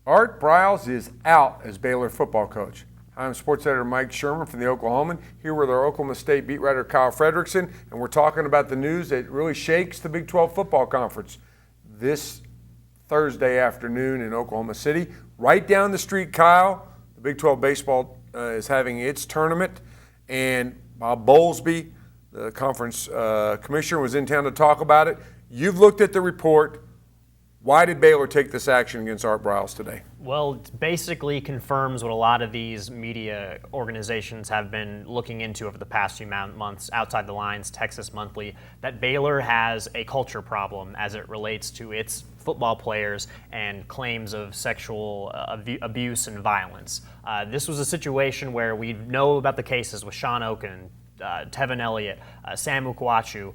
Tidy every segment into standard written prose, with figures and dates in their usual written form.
Art Briles is out as Baylor football coach. I'm sports editor Mike Sherman from the Oklahoman, here with our Oklahoma State beat writer Kyle Fredrickson, and we're talking about the news that really shakes the Big 12 football conference this Thursday afternoon in Oklahoma City. Right down the street, Kyle, the Big 12 baseball is having its tournament, and Bob Bowlesby, the conference commissioner, was in town to talk about it. You've looked at the report. Why did Baylor take this action against Art Briles today? Well, it basically confirms what a lot of these media organizations have been looking into over the past few months, Outside the Lines, Texas Monthly, that Baylor has a culture problem as it relates to its football players and claims of sexual abuse and violence. This was a situation where we know about the cases with Sean Oken, Tevin Elliott, Sam Ukwachu,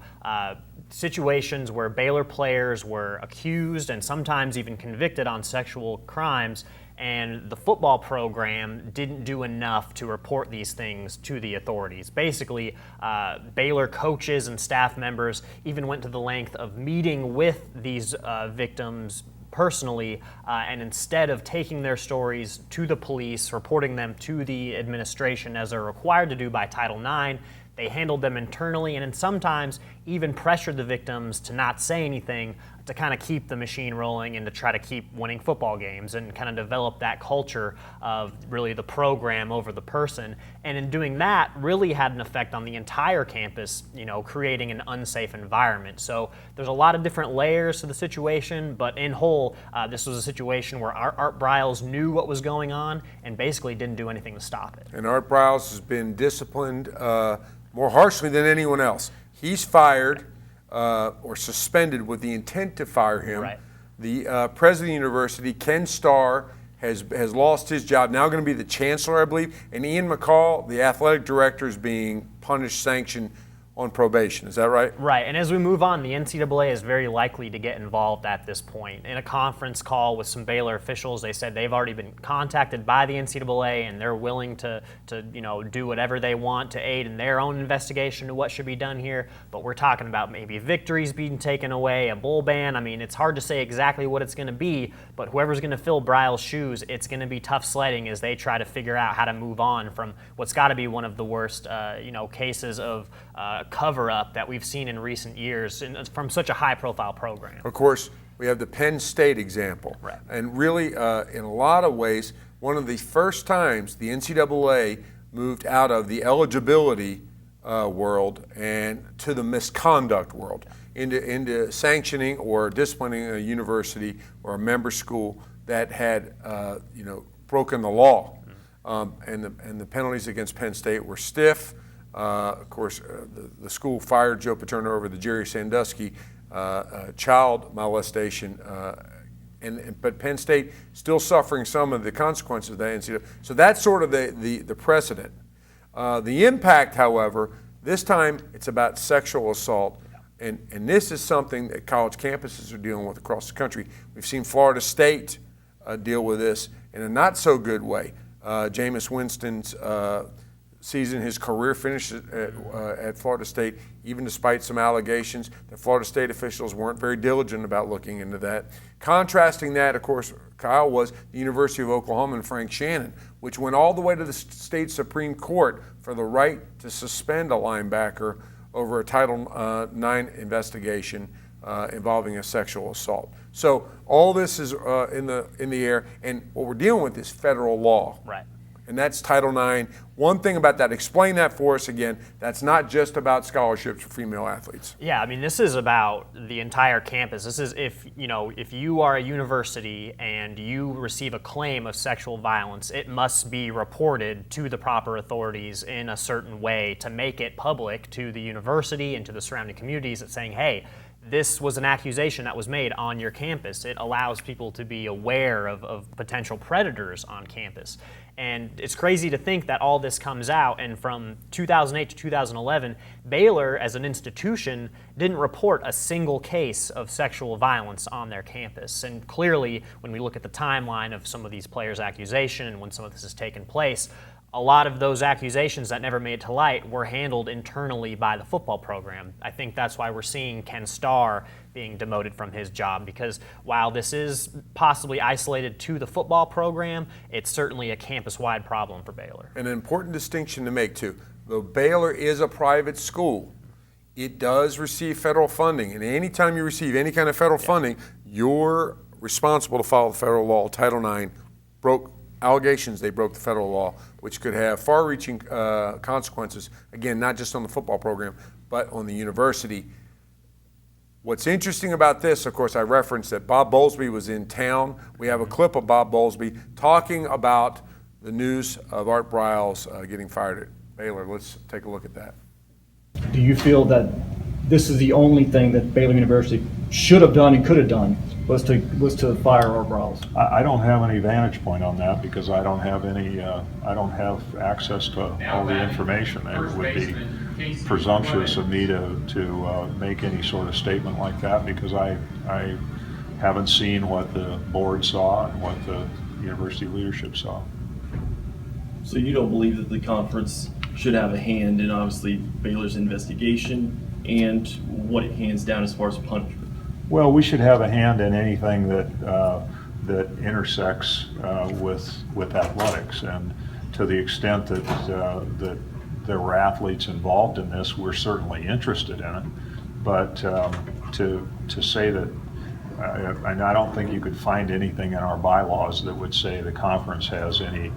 situations where Baylor players were accused and sometimes even convicted on sexual crimes, and the football program didn't do enough to report these things to the authorities. Basically, Baylor coaches and staff members even went to the length of meeting with these victims personally, and instead of taking their stories to the police, reporting them to the administration as they're required to do by Title IX, they handled them internally and sometimes even pressured the victims to not say anything to kind of keep the machine rolling and to try to keep winning football games and kind of develop that culture of really the program over the person. And in doing that, really had an effect on the entire campus, creating an unsafe environment. So there's a lot of different layers to the situation, but in whole, this was a situation where Art Briles knew what was going on and basically didn't do anything to stop it. And Art Briles has been disciplined more harshly than anyone else. He's fired or suspended with the intent to fire him. Right. The president of the university, Ken Starr, has lost his job, now going to be the chancellor, I believe, and Ian McCall, the athletic director, is being punished, sanctioned on probation. Is that right? Right, and as we move on, the NCAA is very likely to get involved at this point. In a conference call with some Baylor officials, they said they've already been contacted by the NCAA and they're willing to do whatever they want to aid in their own investigation to what should be done here. But we're talking about maybe victories being taken away, a bowl ban. I mean, it's hard to say exactly what it's going to be, but whoever's going to fill Briles' shoes, it's going to be tough sledding as they try to figure out how to move on from what's got to be one of the worst, cases of cover-up that we've seen in recent years from such a high-profile program. Of course, we have the Penn State example. Right. And really, in a lot of ways, one of the first times the NCAA moved out of the eligibility world and to the misconduct world, into sanctioning or disciplining a university or a member school that had broken the law. And the penalties against Penn State were stiff. Of course, the school fired Joe Paterno over the Jerry Sandusky child molestation, but Penn State still suffering some of the consequences of that NCAA. So that's sort of the precedent. The impact, however, this time it's about sexual assault, and this is something that college campuses are dealing with across the country. We've seen Florida State deal with this in a not so good way. Jameis Winston's season, his career finished at Florida State, even despite some allegations that Florida State officials weren't very diligent about looking into that. Contrasting that, of course, Kyle, was the University of Oklahoma and Frank Shannon, which went all the way to the state Supreme Court for the right to suspend a linebacker over a Title IX investigation involving a sexual assault. So all this is in the air, and what we're dealing with is federal law. Right. And that's Title IX. One thing about that, explain that for us again. That's not just about scholarships for female athletes. Yeah, I mean, this is about the entire campus. This is if you are a university and you receive a claim of sexual violence, it must be reported to the proper authorities in a certain way to make it public to the university and to the surrounding communities that's saying, hey, this was an accusation that was made on your campus. It allows people to be aware of potential predators on campus. And it's crazy to think that all this comes out, and from 2008 to 2011, Baylor as an institution didn't report a single case of sexual violence on their campus. And clearly, when we look at the timeline of some of these players' accusation and when some of this has taken place, a lot of those accusations that never made it to light were handled internally by the football program. I think that's why we're seeing Ken Starr being demoted from his job, because while this is possibly isolated to the football program, it's certainly a campus-wide problem for Baylor. An important distinction to make too, though Baylor is a private school, it does receive federal funding, and anytime you receive any kind of federal funding, you're responsible to follow the federal law. Title IX allegations they broke the federal law, which could have far-reaching consequences, again, not just on the football program, but on the university. What's interesting about this, of course, I referenced that Bob Bowlesby was in town. We have a clip of Bob Bowlesby talking about the news of Art Briles getting fired at Baylor. Let's take a look at that. Do you feel that this is the only thing that Baylor University should have done and could have done was to fire Art Briles? I don't have any vantage point on that because I don't have any. I don't have access to all the information. It would be presumptuous of me to make any sort of statement like that because I haven't seen what the board saw and what the university leadership saw. So you don't believe that the conference should have a hand in obviously Baylor's investigation and what it hands down as far as punishment? Well, we should have a hand in anything that that intersects with athletics, and to the extent that there were athletes involved in this, we're certainly interested in it. But to say that, I don't think you could find anything in our bylaws that would say the conference has any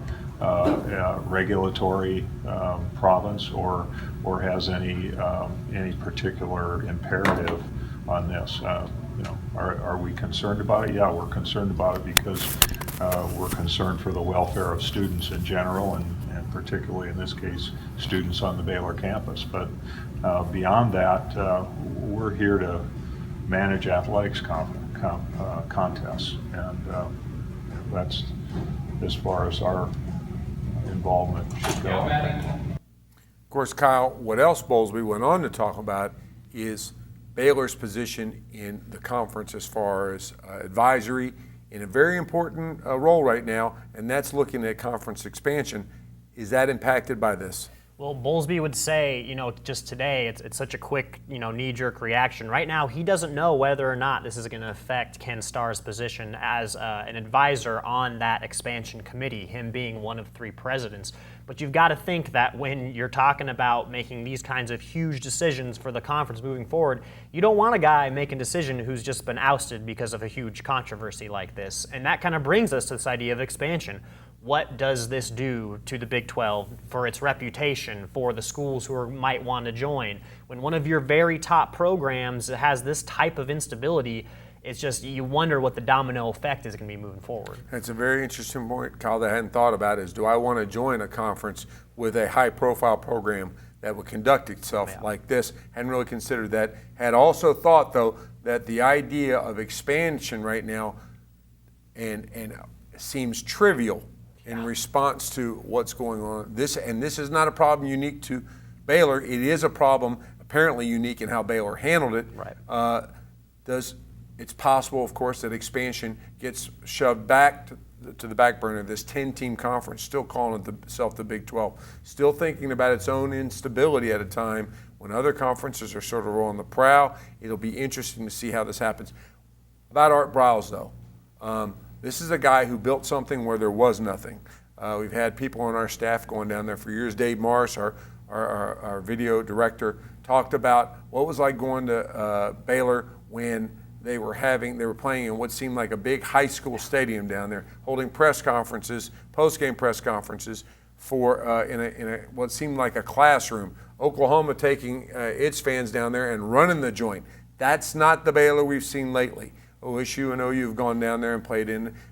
regulatory province or has any particular imperative on this. Are we concerned about it? Yeah, we're concerned about it because we're concerned for the welfare of students in general and particularly in this case students on the Baylor campus. But beyond that, we're here to manage athletics contests, and that's as far as our involvement should go. Of course, Kyle, what else Bowlesby went on to talk about is Baylor's position in the conference as far as advisory in a very important role right now, and that's looking at conference expansion. Is that impacted by this? Well, Bowlesby would say, just today, it's such a quick, knee-jerk reaction. Right now, he doesn't know whether or not this is going to affect Ken Starr's position as an advisor on that expansion committee, him being one of 3 presidents. But you've got to think that when you're talking about making these kinds of huge decisions for the conference moving forward, you don't want a guy making a decision who's just been ousted because of a huge controversy like this. And that kind of brings us to this idea of expansion. What does this do to the Big 12 for its reputation, for the schools who might want to join? When one of your very top programs has this type of instability, it's just, you wonder what the domino effect is going to be moving forward. It's a very interesting point, Kyle, that I hadn't thought about is, do I want to join a conference with a high-profile program that would conduct itself like this? Hadn't really considered that. Had also thought, though, that the idea of expansion right now and seems trivial in response to what's going on. This is not a problem unique to Baylor. It is a problem apparently unique in how Baylor handled it. Right. It's possible, of course, that expansion gets shoved back to the back burner. This 10-team conference, still calling itself the Big 12, still thinking about its own instability at a time when other conferences are sort of on the prowl. It'll be interesting to see how this happens. About Art Briles, though. This is a guy who built something where there was nothing. We've had people on our staff going down there for years. Dave Morris, our video director, talked about what it was like going to Baylor when they were playing in what seemed like a big high school stadium down there, holding press conferences, post-game press conferences for in what seemed like a classroom. Oklahoma taking its fans down there and running the joint. That's not the Baylor we've seen lately. OSU and OU have gone down there and played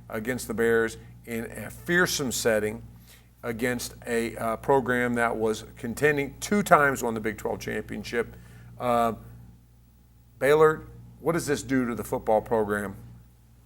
against the Bears in a fearsome setting against a program that was contending 2 times, won the Big 12 championship. Baylor, what does this do to the football program?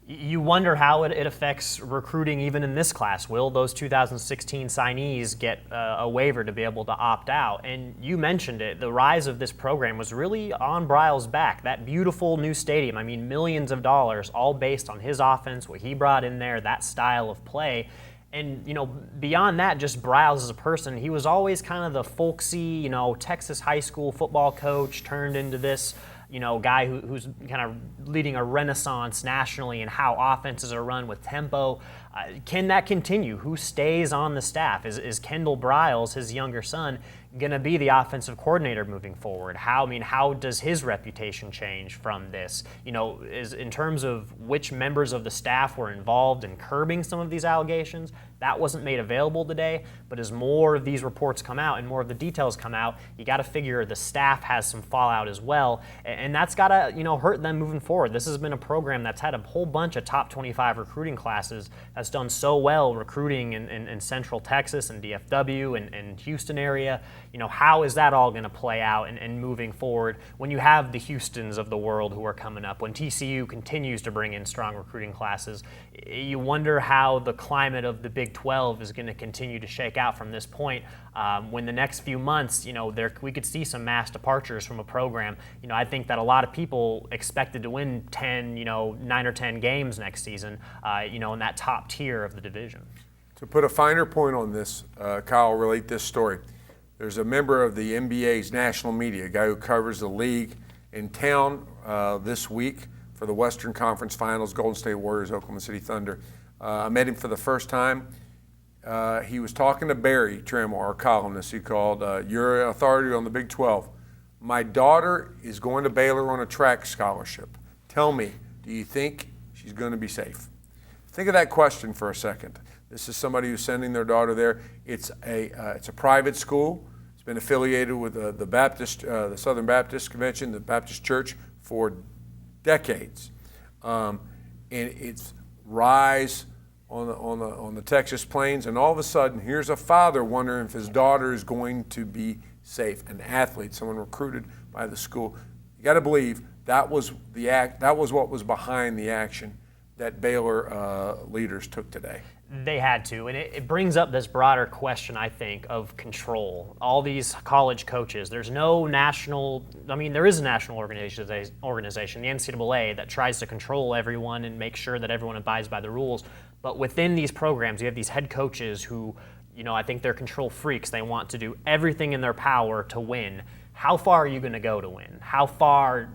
You wonder how it affects recruiting even in this class. Will those 2016 signees get a waiver to be able to opt out? And you mentioned it, the rise of this program was really on Briles' back. That beautiful new stadium, millions of dollars, all based on his offense, what he brought in there, that style of play. And, beyond that, just Briles as a person, he was always kind of the folksy, Texas high school football coach turned into this, guy who's kind of leading a renaissance nationally in how offenses are run with tempo. Can that continue? Who stays on the staff? Is Kendall Briles, his younger son, going to be the offensive coordinator moving forward? How does his reputation change from this? Is in terms of which members of the staff were involved in curbing some of these allegations, that wasn't made available today. But as more of these reports come out and more of the details come out, you got to figure the staff has some fallout as well, and that's got to hurt them moving forward. This has been a program that's had a whole bunch of top 25 recruiting classes, that's done so well recruiting in Central Texas and DFW and Houston area. How is that all going to play out and moving forward when you have the Houstons of the world who are coming up, when TCU continues to bring in strong recruiting classes? You wonder how the climate of the Big 12 is going to continue to shake out from this point. When the next few months, we could see some mass departures from a program. I think that a lot of people expected to win 9 or 10 games next season, in that top tier of the division. To put a finer point on this, Kyle, relate this story. There's a member of the NBA's national media, a guy who covers the league, in town this week for the Western Conference Finals, Golden State Warriors, Oklahoma City Thunder. I met him for the first time. He was talking to Barry Trammell, our columnist. He called, "You're an authority on the Big 12. My daughter is going to Baylor on a track scholarship. Tell me, do you think she's going to be safe?" Think of that question for a second. This is somebody who's sending their daughter there. It's a private school. It's been affiliated with the Southern Baptist Convention, the Baptist Church, for decades, and it's rise on the Texas plains. And all of a sudden, here's a father wondering if his daughter is going to be safe. An athlete, someone recruited by the school. You got to believe that was That was what was behind the action that Baylor leaders took today. They had to, and it brings up this broader question, I think, of control. All these college coaches, there is a national organization, the NCAA, that tries to control everyone and make sure that everyone abides by the rules. But within these programs, you have these head coaches who, I think they're control freaks. They want to do everything in their power to win. How far are you going to go to win? How far,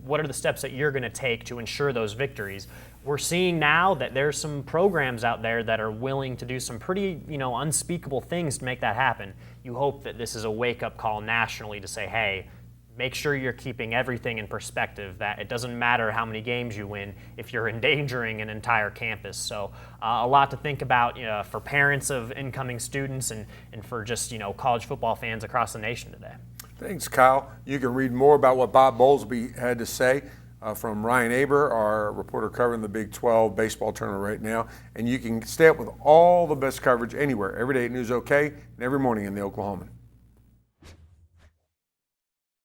what are the steps that you're going to take to ensure those victories? We're seeing now that there's some programs out there that are willing to do some pretty, unspeakable things to make that happen. You hope that this is a wake-up call nationally to say, hey, make sure you're keeping everything in perspective, that it doesn't matter how many games you win if you're endangering an entire campus. So a lot to think about for parents of incoming students and for just, college football fans across the nation today. Thanks, Kyle. You can read more about what Bob Bowlesby had to say from Ryan Aber, our reporter covering the Big 12 baseball tournament right now. And you can stay up with all the best coverage anywhere, every day at News OK, and every morning in the Oklahoman.